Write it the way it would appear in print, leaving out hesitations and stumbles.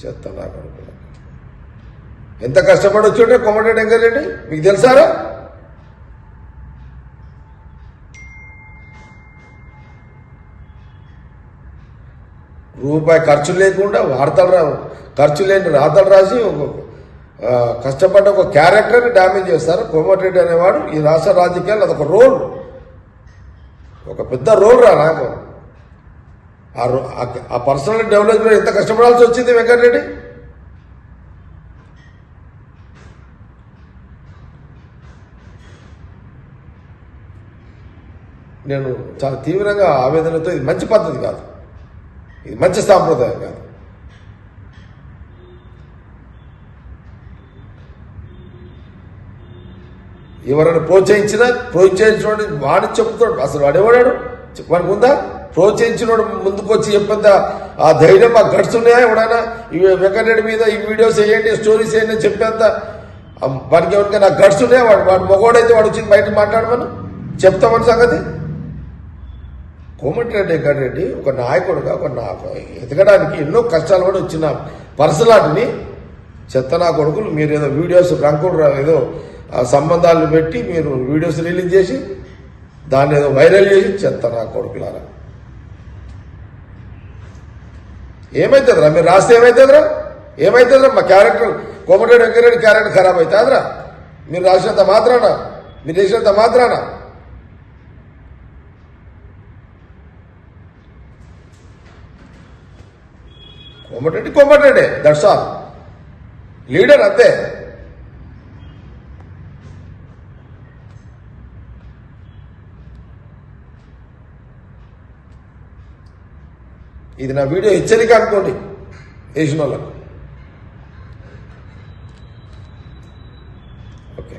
చెత్త నా కొడుకు. ఎంత కష్టపడి వచ్చుంటే కోమటిరెడ్డి వెంకటరెడ్డి మీకు తెలుసారా? రూపాయి ఖర్చు లేకుండా ఖర్చు లేని రాతలు రాసి కష్టపడ్డ ఒక క్యారెక్టర్ని డ్యామేజ్ చేస్తారు. కోమటిరెడ్డి అనేవాడు ఈ రాష్ట్ర రాజకీయాలు అదొక రోల్, ఒక పెద్ద రోల్ రా నాకు. ఆ పర్సనల్ డెవలప్మెంట్ ఎంత కష్టపడాల్సి వచ్చింది వెంకటరెడ్డి. నేను చాలా తీవ్రంగా ఆవేదనతో, ఇది మంచి పద్ధతి కాదు, ఇది మంచి సాంప్రదాయం కాదు. ఎవరైనా ప్రోత్సహించినోడు వాడిని చెప్తాడు. అసలు వాడేవాడాడు వాడికి ఉందా? ప్రోత్సహించినోడు ముందుకు వచ్చి చెప్పేంత ఆ ధైర్యం, ఆ గట్స్ ఉన్నాయా? ఎవడైనా ఈ వెంకటరెడ్డి మీద ఈ వీడియోస్ వేయండి, స్టోరీస్ వేయండి అని చెప్పేంత వాడికి ఎవరికైనా గట్స్ ఉన్నాయా? వాడు మగవాడైతే వాడు వచ్చి బయట మాట్లాడమని చెప్తామని సంగతి. కోమటిరెడ్డి వెంకటరెడ్డి ఒక నాయకుడుగా ఎదగడానికి ఎన్నో కష్టాలు కూడా వచ్చిన పర్సనాలిటీని చెత్త నా కొడుకులు మీరు ఏదో వీడియోస్ రంకుడు ఏదో సంబంధాలను పెట్టి మీరు వీడియోస్ రిలీజ్ చేసి దాన్ని ఏదో వైరల్ చేసి చెత్త నా కొడుకులారా. ఏమవుతుందిరా మీరు రాస్తే? ఏమవుతుందిరా మా క్యారెక్టర్, కోమటిరెడ్డి వెంకటరెడ్డి క్యారెక్టర్ ఖరాబ్ అవుతుందిరా మీరు రాసినంత మాత్రాన, మీరు చేసినంత మాత్రాన. కోమటిరెడ్డి దట్స్ ఆల్, లీడర్ అంతే. ఇది నా వీడియో హెచ్చరిక అనుకోండి వేసిన వాళ్ళకు. ఓకే.